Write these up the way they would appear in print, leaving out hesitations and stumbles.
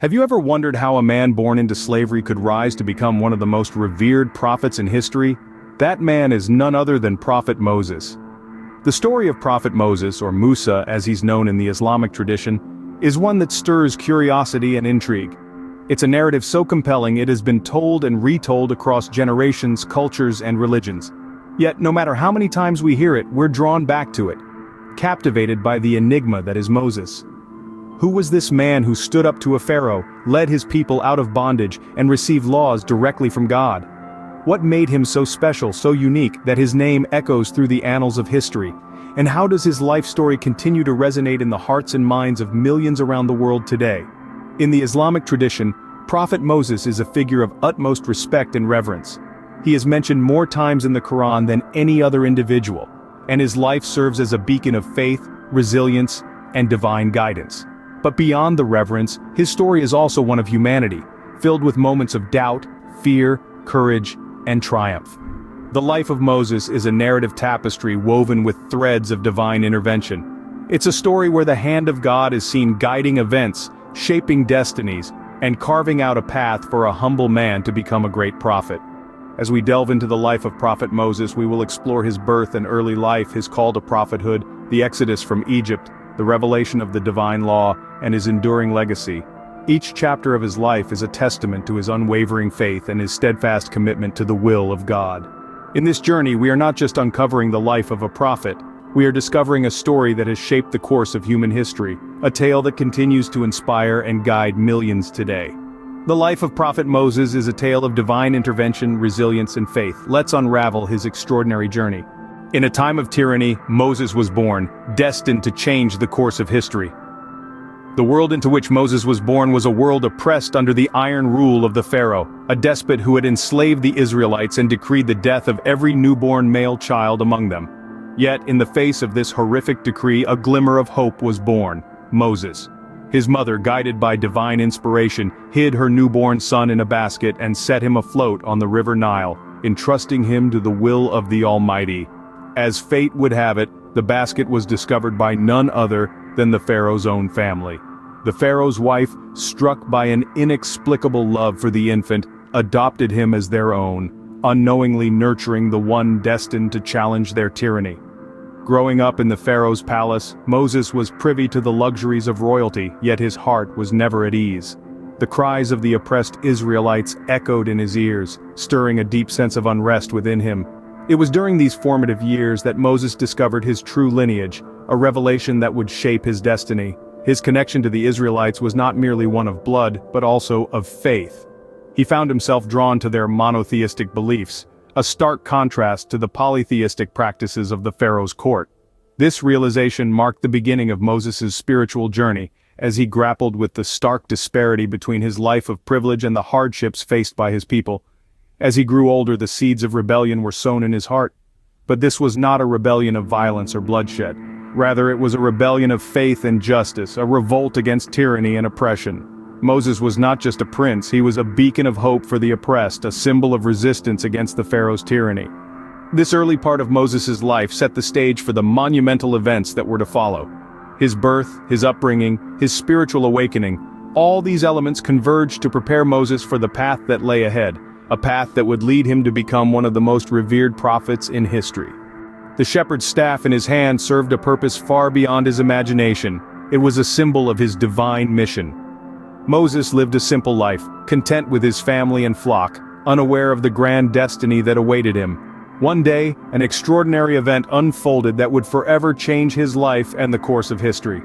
Have you ever wondered how a man born into slavery could rise to become one of the most revered prophets in history? That man is none other than Prophet Moses. The story of Prophet Moses, or Musa as he's known in the Islamic tradition, is one that stirs curiosity and intrigue. It's a narrative so compelling it has been told and retold across generations, cultures, and religions. Yet, no matter how many times we hear it, we're drawn back to it, captivated by the enigma that is Moses. Who was this man who stood up to a pharaoh, led his people out of bondage, and received laws directly from God? What made him so special, so unique, that his name echoes through the annals of history? And how does his life story continue to resonate in the hearts and minds of millions around the world today? In the Islamic tradition, Prophet Moses is a figure of utmost respect and reverence. He is mentioned more times in the Quran than any other individual, and his life serves as a beacon of faith, resilience, and divine guidance. But beyond the reverence, his story is also one of humanity, filled with moments of doubt, fear, courage, and triumph. The life of Moses is a narrative tapestry woven with threads of divine intervention. It's a story where the hand of God is seen guiding events, shaping destinies, and carving out a path for a humble man to become a great prophet. As we delve into the life of Prophet Moses, we will explore his birth and early life, his call to prophethood, the exodus from Egypt, the revelation of the divine law, and his enduring legacy. Each chapter of his life is a testament to his unwavering faith and his steadfast commitment to the will of God. In this journey, we are not just uncovering the life of a prophet, we are discovering a story that has shaped the course of human history, a tale that continues to inspire and guide millions today. The life of Prophet Moses is a tale of divine intervention, resilience, and faith. Let's unravel his extraordinary journey. In a time of tyranny, Moses was born, destined to change the course of history. The world into which Moses was born was a world oppressed under the iron rule of the Pharaoh, a despot who had enslaved the Israelites and decreed the death of every newborn male child among them. Yet, in the face of this horrific decree, a glimmer of hope was born: Moses. His mother, guided by divine inspiration, hid her newborn son in a basket and set him afloat on the river Nile, entrusting him to the will of the Almighty. As fate would have it, the basket was discovered by none other than the Pharaoh's own family. The Pharaoh's wife, struck by an inexplicable love for the infant, adopted him as their own, unknowingly nurturing the one destined to challenge their tyranny. Growing up in the Pharaoh's palace, Moses was privy to the luxuries of royalty, yet his heart was never at ease. The cries of the oppressed Israelites echoed in his ears, stirring a deep sense of unrest within him. It was during these formative years that Moses discovered his true lineage, a revelation that would shape his destiny. His connection to the Israelites was not merely one of blood, but also of faith. He found himself drawn to their monotheistic beliefs, a stark contrast to the polytheistic practices of the Pharaoh's court. This realization marked the beginning of Moses' spiritual journey, as he grappled with the stark disparity between his life of privilege and the hardships faced by his people. As he grew older, the seeds of rebellion were sown in his heart. But this was not a rebellion of violence or bloodshed. Rather, it was a rebellion of faith and justice, a revolt against tyranny and oppression. Moses was not just a prince, he was a beacon of hope for the oppressed, a symbol of resistance against the Pharaoh's tyranny. This early part of Moses' life set the stage for the monumental events that were to follow. His birth, his upbringing, his spiritual awakening, all these elements converged to prepare Moses for the path that lay ahead, a path that would lead him to become one of the most revered prophets in history. The shepherd's staff in his hand served a purpose far beyond his imagination. It was a symbol of his divine mission. Moses lived a simple life, content with his family and flock, unaware of the grand destiny that awaited him. One day, an extraordinary event unfolded that would forever change his life and the course of history.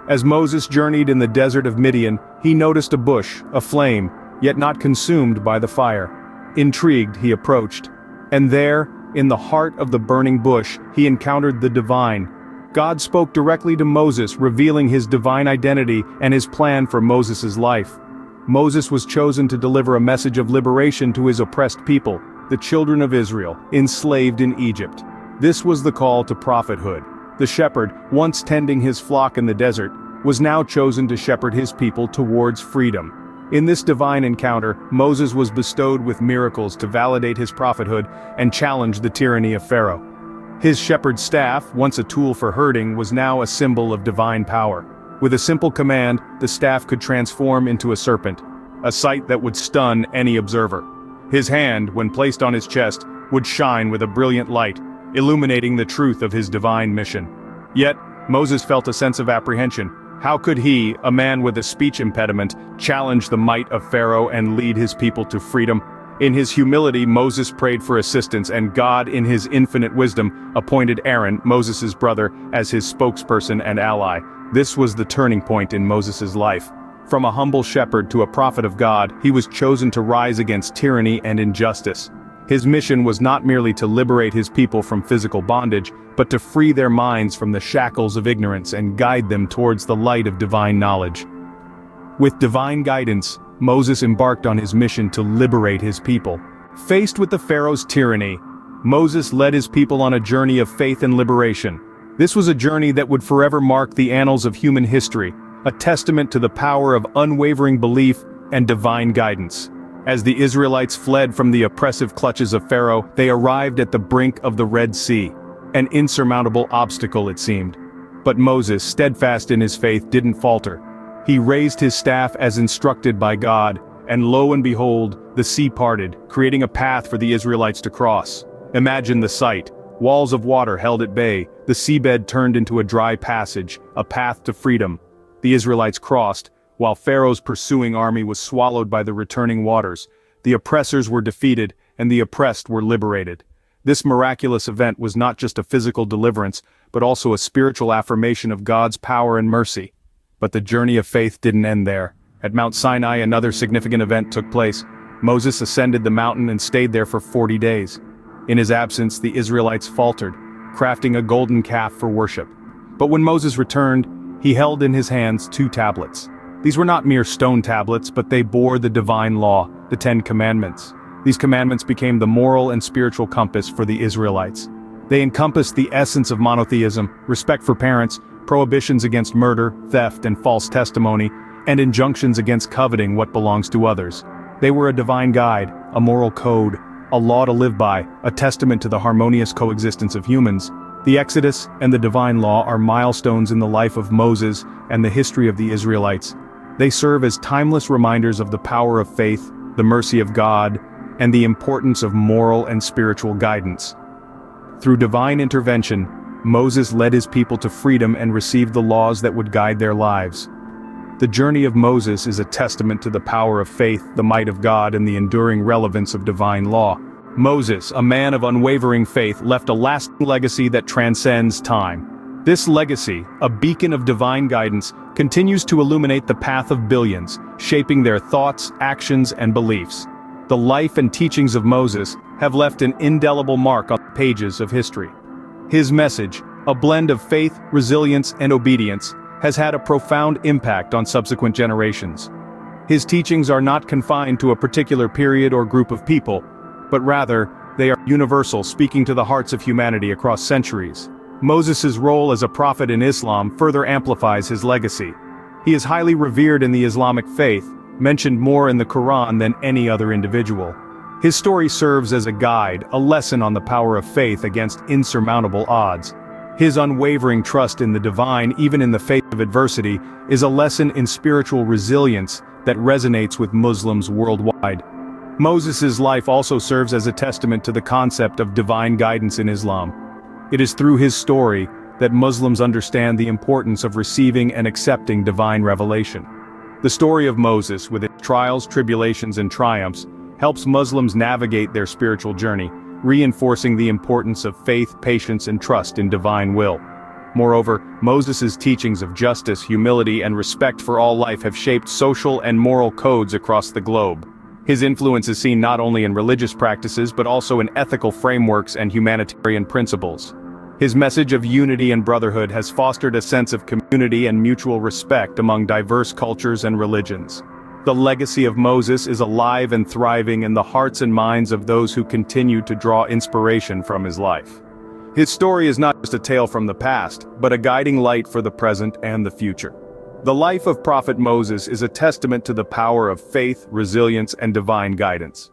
As Moses journeyed in the desert of Midian, he noticed a bush, aflame, yet not consumed by the fire. Intrigued, he approached. And there, in the heart of the burning bush, he encountered the divine. God spoke directly to Moses, revealing his divine identity and his plan for Moses' life. Moses was chosen to deliver a message of liberation to his oppressed people, the children of Israel, enslaved in Egypt. This was the call to prophethood. The shepherd, once tending his flock in the desert, was now chosen to shepherd his people towards freedom. In this divine encounter, Moses was bestowed with miracles to validate his prophethood and challenge the tyranny of Pharaoh. His shepherd's staff, once a tool for herding, was now a symbol of divine power. With a simple command, the staff could transform into a serpent, a sight that would stun any observer. His hand, when placed on his chest, would shine with a brilliant light, illuminating the truth of his divine mission. Yet, Moses felt a sense of apprehension. How could he, a man with a speech impediment, challenge the might of Pharaoh and lead his people to freedom? In his humility, Moses prayed for assistance, and God, in his infinite wisdom, appointed Aaron, Moses' brother, as his spokesperson and ally. This was the turning point in Moses' life. From a humble shepherd to a prophet of God, he was chosen to rise against tyranny and injustice. His mission was not merely to liberate his people from physical bondage, but to free their minds from the shackles of ignorance and guide them towards the light of divine knowledge. With divine guidance, Moses embarked on his mission to liberate his people. Faced with the Pharaoh's tyranny, Moses led his people on a journey of faith and liberation. This was a journey that would forever mark the annals of human history, a testament to the power of unwavering belief and divine guidance. As the Israelites fled from the oppressive clutches of Pharaoh, they arrived at the brink of the Red Sea. An insurmountable obstacle, it seemed. But Moses, steadfast in his faith, didn't falter. He raised his staff as instructed by God, and lo and behold, the sea parted, creating a path for the Israelites to cross. Imagine the sight. Walls of water held at bay, the seabed turned into a dry passage, a path to freedom. The Israelites crossed, while Pharaoh's pursuing army was swallowed by the returning waters. The oppressors were defeated, and the oppressed were liberated. This miraculous event was not just a physical deliverance, but also a spiritual affirmation of God's power and mercy. But the journey of faith didn't end there. At Mount Sinai, another significant event took place. Moses ascended the mountain and stayed there for 40 days. In his absence, the Israelites faltered, crafting a golden calf for worship. But when Moses returned, he held in his hands 2 tablets. These were not mere stone tablets, but they bore the divine law, the 10 Commandments. These commandments became the moral and spiritual compass for the Israelites. They encompassed the essence of monotheism, respect for parents, prohibitions against murder, theft, and false testimony, and injunctions against coveting what belongs to others. They were a divine guide, a moral code, a law to live by, a testament to the harmonious coexistence of humans. The Exodus and the divine law are milestones in the life of Moses and the history of the Israelites. They serve as timeless reminders of the power of faith, the mercy of God, and the importance of moral and spiritual guidance. Through divine intervention, Moses led his people to freedom and received the laws that would guide their lives. The journey of Moses is a testament to the power of faith, the might of God, and the enduring relevance of divine law. Moses, a man of unwavering faith, left a lasting legacy that transcends time. This legacy, a beacon of divine guidance, continues to illuminate the path of billions, shaping their thoughts, actions, and beliefs. The life and teachings of Moses have left an indelible mark on the pages of history. His message, a blend of faith, resilience, and obedience, has had a profound impact on subsequent generations. His teachings are not confined to a particular period or group of people, but rather, they are universal, speaking to the hearts of humanity across centuries. Moses' role as a prophet in Islam further amplifies his legacy. He is highly revered in the Islamic faith, mentioned more in the Quran than any other individual. His story serves as a guide, a lesson on the power of faith against insurmountable odds. His unwavering trust in the divine, even in the face of adversity, is a lesson in spiritual resilience that resonates with Muslims worldwide. Moses' life also serves as a testament to the concept of divine guidance in Islam. It is through his story that Muslims understand the importance of receiving and accepting divine revelation. The story of Moses, with its trials, tribulations, and triumphs, helps Muslims navigate their spiritual journey, reinforcing the importance of faith, patience, and trust in divine will. Moreover, Moses' teachings of justice, humility, and respect for all life have shaped social and moral codes across the globe. His influence is seen not only in religious practices but also in ethical frameworks and humanitarian principles. His message of unity and brotherhood has fostered a sense of community and mutual respect among diverse cultures and religions. The legacy of Moses is alive and thriving in the hearts and minds of those who continue to draw inspiration from his life. His story is not just a tale from the past, but a guiding light for the present and the future. The life of Prophet Moses is a testament to the power of faith, resilience, and divine guidance.